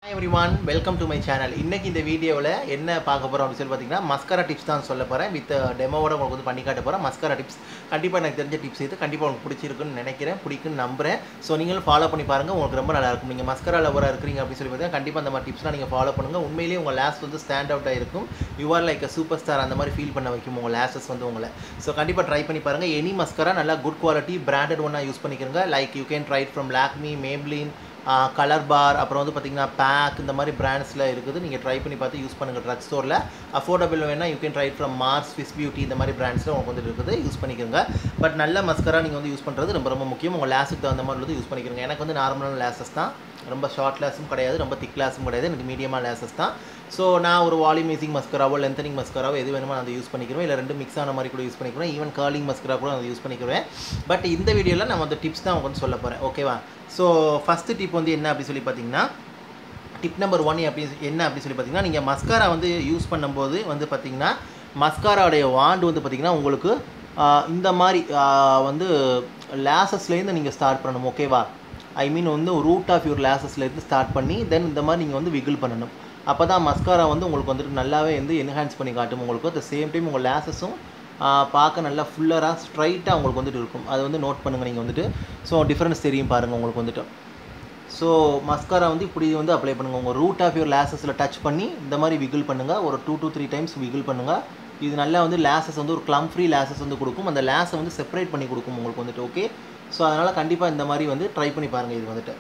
Hi everyone, welcome to my channel. இன்னைக்கு இந்த வீடியோவில் என்ன பார்க்க போகிறோம் அப்படின்னு சொல்லி பார்த்தீங்கன்னா மஸ்காரா டிப்ஸ் தான் சொல்ல போகிறேன். வித் டெமோவோட உங்களுக்கு வந்து பண்ணி காட்ட போகிறேன். மஸ்காரா டிப்ஸ் கண்டிப்பாக எனக்கு தெரிஞ்ச டிப்ஸ் இது கண்டிப்பாக உங்களுக்கு பிடிச்சிருக்குன்னு நினைக்கிறேன், பிடிக்குன்னு நம்புறேன். ஸோ நீங்களும் ஃபாலோ பண்ணி பாருங்கள், உங்களுக்கு ரொம்ப நல்லா இருக்கும். நீங்கள் மஸ்காரா லவராக இருக்கிறீங்க அப்படின்னு சொல்லி பார்த்தீங்கன்னா கண்டிப்பாக அந்த மாதிரி டிப்ஸ்லாம் நீங்கள் ஃபாலோ பண்ணுங்கள். உண்மையிலேயே உங்கள் லேஷ் வந்து ஸ்டாண்ட் அவுட்டாக இருக்கும். You are like a super star அந்த மாதிரி ஃபீல் பண்ண வைக்கும் உங்கள் லேஷஸ் வந்து உங்களை. ஸோ கண்டிப்பாக ட்ரை பண்ணி பாருங்கள். எனி மஸ்காரா நல்லா குட் குவாலிட்டி பிராண்டட் ஒன்றா யூஸ் பண்ணிக்கிறங்க. Like you can try it from Lakme, Maybelline, Colorbar, அப்புறம் வந்து பார்த்திங்கன்னா பேக், இந்த மாதிரி பிராண்ட்ஸில் இருக்குது. நீங்கள் ட்ரை பண்ணி பார்த்து யூஸ் பண்ணுங்கள். ட்ரக் ஸ்டோரில் அஃபோர்டபுள் வேணால் you can try from Mars, Swiss Beauty, இந்த மாதிரி பிராண்ட்ஸில் உங்களுக்கு வந்து இருக்குது. யூஸ் பண்ணிக்கிறங்க. பட் நல்ல மஸ்கரா நீங்கள் வந்து யூஸ் பண்ணுறது ரொம்ப ரொம்ப முக்கியம். உங்கள் லேஸுக்கு தகுந்த மாதிரி வந்து யூஸ் பண்ணிக்கிறங்க. எனக்கு வந்து நார்மலான லேசஸ் தான், ரொம்ப ஷார்ட் லேஸும் கிடையாது, ரொம்ப திக் லேஸும் கிடையாது, எனக்கு மீடியமாக லேசஸ் தான். ஸோ நான் ஒரு வால்யூமைசிங் மஸ்கராவோ லென்த்தனிங் மஸ்கராவோ எது வேணுமோ நான் யூஸ் பண்ணிக்கிறேன். இல்லை ரெண்டு மிக்ஸ் ஆன மாதிரி கூட யூஸ் பண்ணிக்கிறேன். ஈவன் கர்லிங் மஸ்கரா கூட நான் யூஸ் பண்ணிக்கிறேன். பட் இந்த வீடியோவில் நான் வந்து டிப்ஸ் தான் உங்களுக்கு வந்து சொல்ல போகிறேன். ஓகேவா? ஸோ ஃபஸ்ட்டு டிப் வந்து என்ன அப்படி சொல்லி பார்த்தீங்கன்னா, டிப் நம்பர் 1 என்ன அப்படி சொல்லி பார்த்தீங்கன்னா, நீங்கள் மஸ்காரா வந்து யூஸ் பண்ணும்போது வந்து பார்த்தீங்கன்னா மஸ்காராவுடைய வாண்டு வந்து பார்த்திங்கன்னா உங்களுக்கு இந்த மாதிரி வந்து லேசஸ்லேருந்து நீங்கள் ஸ்டார்ட் பண்ணணும். ஓகேவா? ஐ மீன் வந்து ரூட் ஆஃப் யூர் லேசஸ்லேருந்து ஸ்டார்ட் பண்ணி தென் இந்த மாதிரி நீங்கள் வந்து விகிள் பண்ணணும். அப்போ தான் மஸ்காரா வந்து உங்களுக்கு வந்துட்டு நல்லாவே வந்து என்ஹான்ஸ் பண்ணி காட்டும் உங்களுக்கு. அட் த சேம் டைம் உங்கள் லேசஸும் பார்க்க நல்லா ஃபுல்லராக ஸ்ட்ரைட்டாக உங்களுக்கு வந்துட்டு இருக்கும். அது வந்து நோட் பண்ணுங்கள் நீங்கள் வந்துட்டு. ஸோ டிஃப்ரென்ஸ் தெரியும் பாருங்கள் உங்களுக்கு வந்துட்டு. ஸோ மஸ்காரா வந்து இப்படி வந்து அப்ளை பண்ணுங்கள். உங்கள் ரூட் ஆஃப் யூர் லேசஸில் டச் பண்ணி இந்த மாதிரி விகிள் பண்ணுங்கள். ஒரு 2 to 3 டைம்ஸ் விகிள் பண்ணுங்கள். இது நல்லா வந்து லேசஸ் வந்து ஒரு க்ளம் ஃப்ரீ லேசஸ் வந்து கொடுக்கும். அந்த லேஸை வந்து செப்பரேட் பண்ணி கொடுக்கும் உங்களுக்கு வந்துட்டு. ஓகே, ஸோ அதனால் கண்டிப்பாக இந்த மாதிரி வந்து ட்ரை பண்ணி பாருங்கள். இது வந்துட்டு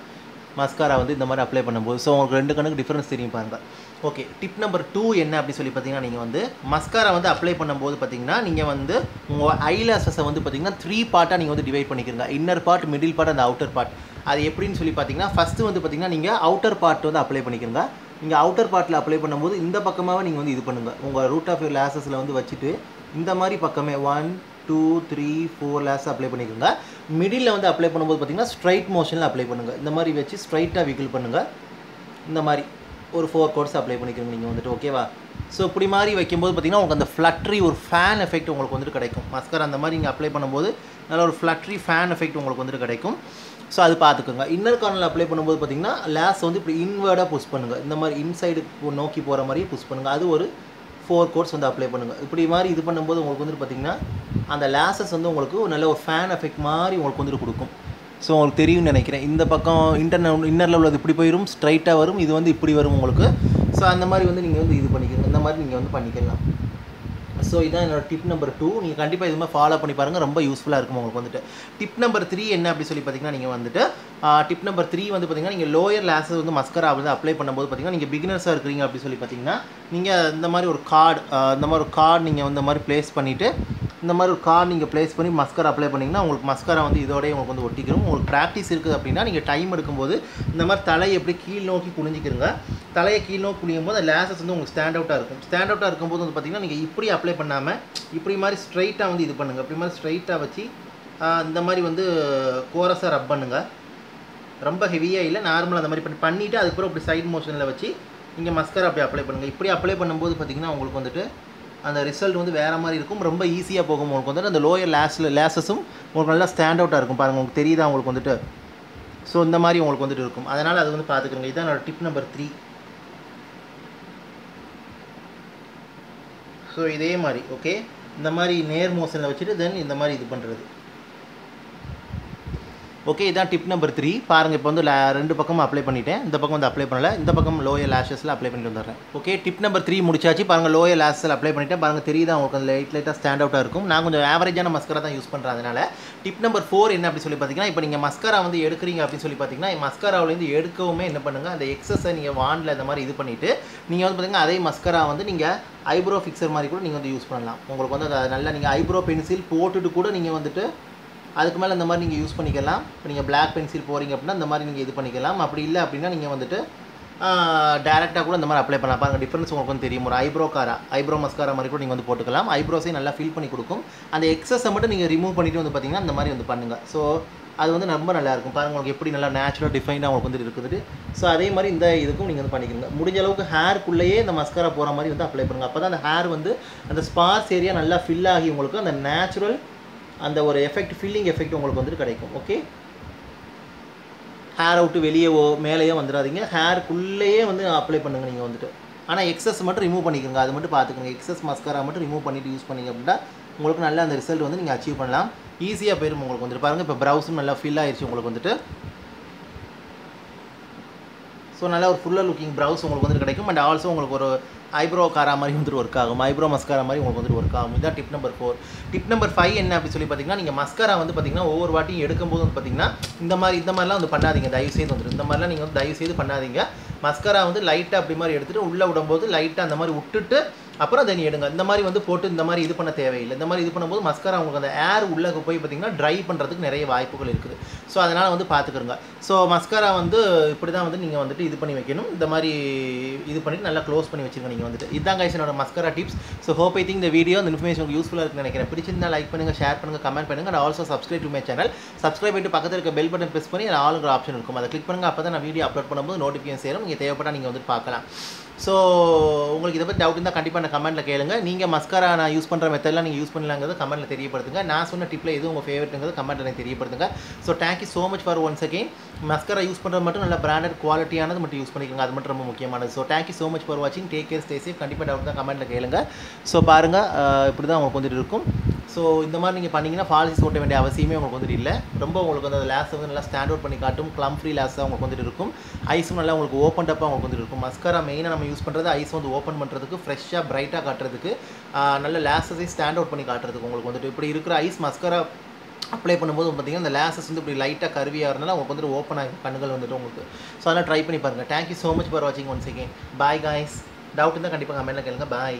மஸ்காரா வந்து இந்த மாதிரி அப்ளை பண்ணும்போது ஸோ உங்களுக்கு ரெண்டு கண்ணுக்கு டிஃப்ரென்ஸ் தெரியும் பாருங்கள். ஓகே, டிப் நம்பர் 2 என்ன அப்படி சொல்லி பார்த்தீங்கன்னா, நீங்கள் வந்து மஸ்காரா வந்து அப்ளை பண்ணும்போது பார்த்தீங்கன்னா நீங்கள் வந்து உங்கள் ஐலாஷஸை வந்து பார்த்தீங்கன்னா 3 பார்ட்டாக நீங்கள் வந்து டிவைட் பண்ணிக்கிறங்க. இன்னர் பார்ட், மிடில் பார்ட், அந்த அவுட்டர் பார்ட். அது எப்படின்னு சொல்லி பார்த்தீங்கன்னா, ஃபஸ்ட்டு வந்து பார்த்தீங்கன்னா நீங்கள் அவுட்டர் பார்ட் வந்து அப்ளை பண்ணிக்கிறங்க. நீங்கள் அவுட்டர் பார்ட்டில் அப்ளை பண்ணும்போது இந்த பக்கமாக நீங்கள் வந்து இது பண்ணுங்கள். உங்கள் ரூட் ஆஃப் யூர் லேசஸில் வந்து வச்சுட்டு இந்த மாதிரி பக்கமே 1 2 3 4 லேஸ் அப்ளை பண்ணிக்கோங்க. மிடில் வந்து அப்ளை பண்ணும்போது பார்த்தீங்கன்னா ஸ்ட்ரைட் மோஷனில் அப்ளை பண்ணுங்கள். இந்த மாதிரி வச்சு ஸ்ட்ரைட்டாக விகிள் பண்ணுங்கள். இந்த மாதிரி ஒரு 4 கோர்ஸ் அப்ளை பண்ணிக்கிறோங்க நீங்கள் வந்துட்டு. ஓகேவா? ஸோ இப்படி மாதிரி வைக்கும்போது பார்த்தீங்கன்னா உங்களுக்கு அந்த ஃப்ளட்ரி ஒரு ஃபேன் எஃபெக்ட் உங்களுக்கு வந்துட்டு கிடைக்கும். மஸ்காரா அந்த மாதிரி நீங்கள் அப்ளை பண்ணும்போது நல்ல ஒரு ஃப்ளட்ரி ஃபேன் எஃபெக்ட் உங்களுக்கு வந்துட்டு கிடைக்கும். ஸோ அது பார்த்துக்கோங்க. இன்னர் கார்னரில் அப்ளை பண்ணும்போது பார்த்தீங்கன்னா லேஸ் வந்து இப்படி இன்வேர்டாக புஷ் பண்ணுங்கள். இந்த மாதிரி இன்சைடு நோக்கி போகிற மாதிரியே புஷ் பண்ணுங்கள். அது ஒரு 4 கோர்ஸ் வந்து அப்ளை பண்ணுங்கள். இப்படி மாதிரி இது பண்ணும்போது உங்களுக்கு வந்துட்டு பார்த்திங்கன்னா அந்த லேசஸ் வந்து உங்களுக்கு நல்ல ஒரு ஃபேன் எஃபெக்ட் மாதிரி உங்களுக்கு வந்துட்டு கொடுக்கும். ஸோ உங்களுக்கு தெரியும்னு நினைக்கிறேன். இந்த பக்கம் இன்னர் லெவலில் இப்படி போயிடும், ஸ்ட்ரைட்டாக வரும். இது வந்து இப்படி வரும் உங்களுக்கு. ஸோ அந்த மாதிரி வந்து நீங்கள் வந்து இது பண்ணிக்கோங்க. இந்த மாதிரி நீங்கள் வந்து பண்ணிக்கலாம். ஸோ இதான் என்னோட டிப் நம்பர் 2. நீங்கள் கண்டிப்பாக இது மாதிரி ஃபாலோ பண்ணி பாருங்கள், ரொம்ப யூஸ்ஃபுல்லாக இருக்கும் உங்களுக்கு வந்துட்டு. டிப் நம்பர் 3 என்ன அப்படி சொல்லி பார்த்தீங்கன்னா, நீங்கள் வந்துட்டு டிப் நம்பர் 3 வந்து பார்த்தீங்கன்னா நீங்கள் லோயர் லேஸஸ் வந்து மஸ்காரா வந்து அப்ளை பண்ணும்போது பார்த்தீங்கன்னா நீங்கள் பிகினர்ஸாக இருக்கிறீங்க அப்படி சொல்லி பார்த்தீங்கன்னா நீங்கள் இந்த மாதிரி ஒரு கார்டு நீங்கள் இந்த மாதிரி ப்ளேஸ் பண்ணிவிட்டு இந்த மாதிரி ஒரு கார்டு நீங்கள் ப்ளேஸ் பண்ணி மஸ்காரா அப்ளை பண்ணிங்கன்னா உங்களுக்கு மஸ்காரா வந்து இதோடய உங்களுக்கு வந்து ஒட்டிக்கிறோம். உங்களுக்கு ப்ராக்டிஸ் இருக்குது அப்படின்னா நீங்கள் டைம் எடுக்கும்போது இந்த மாதிரி தலையை எப்படி கீழ் நோக்கி குனிஞ்சிக்கிறங்க. தலையை கீழ் நோக்கி குனியும் போது லேசஸ் வந்து உங்களுக்கு ஸ்டாண்ட் அவுட்டாக இருக்கும். ஸ்டாண்ட் அவுட்டாக இருக்கும்போது வந்து பார்த்திங்கன்னா நீங்கள் இப்படி அப்ளை பண்ணாமல் இப்படி மாதிரி ஸ்ட்ரைட்டாக வந்து இது பண்ணுங்கள். இப்படி மாதிரி ஸ்ட்ரைட்டாக வச்சு இந்த மாதிரி வந்து கோரஸாக ரப் பண்ணுங்கள். ரொம்ப ஹெவியாக இல்லை, நார்மலாக அந்த மாதிரி பண்ணிவிட்டு அதுக்கப்புறம் இப்படி சைட் மோஷனில் வச்சு நீங்கள் மஸ்காரா அப்படி அப்ளை பண்ணுங்கள். இப்படி அப்ளை பண்ணும்போது பார்த்திங்கன்னா உங்களுக்கு வந்துட்டு அந்த ரிசல்ட் வந்து வேறு மாதிரி இருக்கும். ரொம்ப ஈஸியாக போகும் உங்களுக்கு வந்துட்டு. அந்த லோயர் லேசஸும் உங்களுக்கு நல்லா ஸ்டாண்ட் அவுட்டாக இருக்கும் பாருங்கள். உங்களுக்கு தெரியுதா உங்களுக்கு வந்துட்டு. ஸோ இந்த மாதிரி உங்களுக்கு வந்துட்டு இருக்கும். அதனால் அது வந்து பார்த்துக்கிறோங்க. இதுதான் என்னோட டிப் நம்பர் 3. ஸோ இதே மாதிரி ஓகே, இந்த மாதிரி நேர் மோஷனில் வச்சுட்டு தென் இந்த மாதிரி இது பண்ணுறது. ஓகே, இதான் டிப் நம்பர் 3. பாருங்கள், இப்போ வந்து ரெண்டு பக்கமும் அப்ளை பண்ணிவிட்டேன். இந்த பக்கம் வந்து அப்ளை பண்ணலை, இந்த பக்கம் லோயர் லேஷஸில் அப்ளை பண்ணிட்டு வந்துடுறேன். ஓகே, டிப் நம்பர் 3 முடிச்சாச்சு. பாருங்கள், லோயர் லேஷஸில் அப்ளை பண்ணிவிட்டேன். பாருங்கள் தெரியுதா உங்களுக்கு அந்த லைட்டாக ஸ்டாண்ட் அவுட்டாக இருக்கும். நான் கொஞ்சம் ஆவரேஜான மஸ்காரா தான் யூஸ் பண்ணுறேன். அதனால் டிப் நம்பர் 4 என்ன அப்படி சொல்லி பார்த்தீங்கன்னா, இப்போ நீங்கள் மஸ்காரா வந்து எடுக்கிறீங்க அப்படின்னு சொல்லி பார்த்தீங்கன்னா மஸ்காராவிலேருந்து எடுக்கவுமே என்ன பண்ணுங்கள், அந்த எக்ஸஸை நீங்கள் வாண்டில் இந்த மாதிரி இது பண்ணிவிட்டு நீங்கள் வந்து பார்த்தீங்கன்னா அதே மஸ்காரா வந்து நீங்கள் ஐப்ரோ ஃபிக்சர் மாதிரி கூட நீங்கள் வந்து யூஸ் பண்ணலாம். உங்களுக்கு வந்து அதை நல்லா நீங்கள் ஐப்ரோ பென்சில் போட்டுட்டு கூட நீங்கள் வந்துட்டு அதுக்கு மேலே இந்த மாதிரி நீங்கள் யூஸ் பண்ணிக்கலாம். இப்போ நீங்கள் பிளாக் பென்சில் போகிறீங்க அப்படின்னா இந்த மாதிரி நீங்கள் இது பண்ணிக்கலாம். அப்படி இல்லை அப்படின்னா நீங்கள் வந்துட்டு டேரெக்டாக கூட இந்த மாதிரி அப்ளை பண்ணலாம். பாருங்கள் டிஃப்ரென்ஸ் உங்களுக்கு வந்து தெரியும். ஒரு ஐப்ரோ மஸ்காரா மாதிரி கூட நீங்கள் வந்து போட்டுக்கலாம். ஐப்ரோஸையும் நல்லா ஃபில் பண்ணி கொடுக்கும். அந்த எக்ஸஸை மட்டும் நீங்கள் ரிமூவ் பண்ணிவிட்டு வந்து பார்த்தீங்கன்னா இந்த மாதிரி வந்து பண்ணுங்கள். ஸோ அது வந்து ரொம்ப நல்லாயிருக்கும். பாருங்கள் உங்களுக்கு எப்படி நல்லா நேச்சுரல் டிஃபைனாக உங்களுக்கு வந்து இருக்குது. ஸோ அதே மாதிரி இந்த இதுக்கும் நீங்கள் வந்து பண்ணிக்கோங்க. முடிஞ்ச அளவுக்கு ஹேருக்குள்ளேயே இந்த மஸ்காரா போகிற மாதிரி வந்து அப்ளை பண்ணுங்கள். அப்போ தான் அந்த ஹேர் வந்து அந்த ஸ்பார்ஸ் ஏரியா நல்லா ஃபில் ஆகி உங்களுக்கு அந்த நேச்சுரல் அந்த ஒரு எஃபெக்ட், ஃபில்லிங் எஃபெக்ட் உங்களுக்கு வந்துட்டு கிடைக்கும். ஓகே, ஹேரை விட்டு வெளியவோ மேலேயோ வந்துடாதீங்க. ஹேருக்குள்ளேயே வந்து அப்ளை பண்ணுங்கள் நீங்கள் வந்துட்டு. ஆனால் எக்ஸஸ் மட்டும் ரிமூவ் பண்ணிக்கோங்க. அது மட்டும் பார்த்துக்கோங்க. எக்ஸஸ் மஸ்காரா மட்டும் ரிமூவ் பண்ணிவிட்டு யூஸ் பண்ணிங்க அப்படின்னா உங்களுக்கு நல்ல அந்த ரிசல்ட் வந்து நீங்கள் அச்சீவ் பண்ணலாம். ஈஸியாக போயிடும் உங்களுக்கு வந்துட்டு. பாருங்கள் இப்போ ப்ரௌஸும் நல்லா ஃபில் ஆயிடுச்சு உங்களுக்கு வந்துட்டு. ஸோ நல்லா ஒரு ஃபுல்லாக லுக்கிங் ப்ரௌஸ் உங்களுக்கு வந்துட்டு கிடைக்கும். அண்ட் ஆல்சோ உங்களுக்கு ஒரு ஐப்ரோ காரா மாதிரி வந்துட்டு ஒர்க் ஆகும். ஐப்ரோ மஸ்காரா மாதிரி உங்களுக்கு வந்துட்டு ஒர்க் ஆகும். இதான் டிப் நம்பர் 4. டிப் நம்பர் 5 என்ன அப்படி சொல்லி பார்த்தீங்கன்னா, நீங்கள் மஸ்காரா வந்து பார்த்தீங்கன்னா ஒவ்வொரு வாட்டியும் எடுக்கும்போது வந்து பார்த்தீங்கன்னா இந்த மாதிரிலாம் வந்து பண்ணாதீங்க. தயவுசெய்து வந்துட்டு இந்த மாதிரிலாம் நீங்கள் வந்து தயவுசெய்து பண்ணாதீங்க. மஸ்காரா வந்து லைட்டாக அப்படி மாதிரி எடுத்துகிட்டு உள்ளே விடும்போது லைட்டாக அந்த மாதிரி விட்டுட்டு அப்புறம் தென் எடுங்க. இந்த மாதிரி வந்து போட்டு இந்த மாதிரி இது பண்ண தேவையில்லை. இந்த மாதிரி இது பண்ணும்போது மஸ்காரா உங்களுக்கு அந்த ஏர் உள்ளே போய் பார்த்தீங்கன்னா ட்ரை பண்ணுறதுக்கு நிறைய வாய்ப்புகள் இருக்குது. ஸோ அதனால் வந்து பார்த்துக்கிறோங்க. ஸோ மஸ்காரா வந்து இப்படி தான் வந்து நீங்கள் வந்துட்டு இது பண்ணி வைக்கணும். இந்த மாதிரி இது பண்ணிவிட்டு நல்லா க்ளோஸ் பண்ணி வச்சுருங்க நீங்கள் வந்துட்டு. இதான் கைஸ் என்னோட mascara tips. So hope I think இந்த வீடியோ இந்த இன்ஃபர்மேஷன் உங்களுக்கு யூஸ்ஃபுல்லாக இருக்குன்னு நினைக்கிறேன். பிடிச்சிருந்தா லைக் பண்ணுங்கள், ஷேர் பண்ணுங்கள், கமெண்ட் பண்ணுங்கள். And also subscribe to my channel. Subscribe பண்ணிட்டு பக்கத்தில் இருக்க பெல் பட்டன் ப்ரெஸ் பண்ணி ஆளுங்கிற ஆப்ஷன் இருக்கும். அதை கிளிக் பண்ணுங்கள். அப்போ தான் நான் வீடியோ அப்லோட் பண்ணும்போது நோட்டிஃபிகேஷன் சேரும். நீங்கள் தேவைப்பட்டால் நீங்கள் வந்து பார்க்கலாம். ஸோ உங்களுக்கு இதை பற்றி டவுட் இருந்தால் கண்டிப்பாக நான் கமெண்ட்டில் கேளுங்க. நீங்கள் மஸ்காரா நான் யூஸ் பண்ணுற மெத்தட்லாம் நீங்கள் யூஸ் பண்ணலாங்கிறது கமெண்ட்டில் தெரியப்படுத்துங்க. நான் சொன்ன டிப்பில் எதுவும் உங்கள் ஃபேவரட்டுங்கிறது கமெண்ட்டில் எனக்கு தெரியப்படுத்துங்க. So thank you so much for once again. Mascara use பண்ணுறது மட்டும் நல்ல பிராண்டட் குவாலிட்டியானது மட்டும் யூஸ் பண்ணிக்கோங்க. அது மட்டும் ரொம்ப முக்கியமானது. So thank you so much for வாட்சிங். Take care, stay safe. கண்டிப்பாக டவுட் தான் கமெண்ட்டில் கேளுங்க. ஸோ பாருங்கள் இப்படி தான் உங்களுக்கு வந்துட்டு இருக்கும். ஸோ இந்த மாதிரி நீங்கள் பண்ணிங்கன்னா ஃபால்ஸிஸ் ஓட்ட வேண்டிய அவசியமே உங்களுக்கு வந்துட்டு இல்லை. ரொம்ப உங்களுக்கு வந்து லேஸ் வந்து நல்லா ஸ்டாண்ட் அவுட் பண்ணி காட்டும். க்ளம் ஃப்ரீ லேஸாக உங்களுக்கு வந்துட்டு இருக்கும். ஐஸும் நல்லா உங்களுக்கு ஓப்பன் டப்பாக உங்களுக்கு வந்துட்டு இருக்கும். மஸ்காரா மெயினாக நம்ம யூஸ் பண்ணுறது ஐஸ் வந்து ஓப்பன் பண்ணுறதுக்கு, ஃப்ரெஷ்ஷாக பிரைட்டாக காட்டுறதுக்கு, நல்ல லேஸஸையும் ஸ்டாண்ட் அவுட் பண்ணி காட்டுறதுக்கு உங்களுக்கு வந்துட்டு. இப்படி இருக்கிற ஐஸ் மஸ்காரா அப்ளை பண்ணும்போது பார்த்தீங்கன்னா இந்த லேஸஸ் வந்து இப்படி லைட்டாக கருவியாக இருந்தாலும் உங்களுக்கு வந்துட்டு ஓப்பன் ஆகும் கண்ணுகள் வந்துட்டு உங்களுக்கு. ஸோ அதெல்லாம் ட்ரை பண்ணி பாருங்கள். தேங்க்யூ ஸோ மச் ஃபார் வாட்சிங் once again. Bye guys. Doubt இருந்தால் கண்டிப்பாக கமெண்ட்டில் கேளுங்க. பாய்.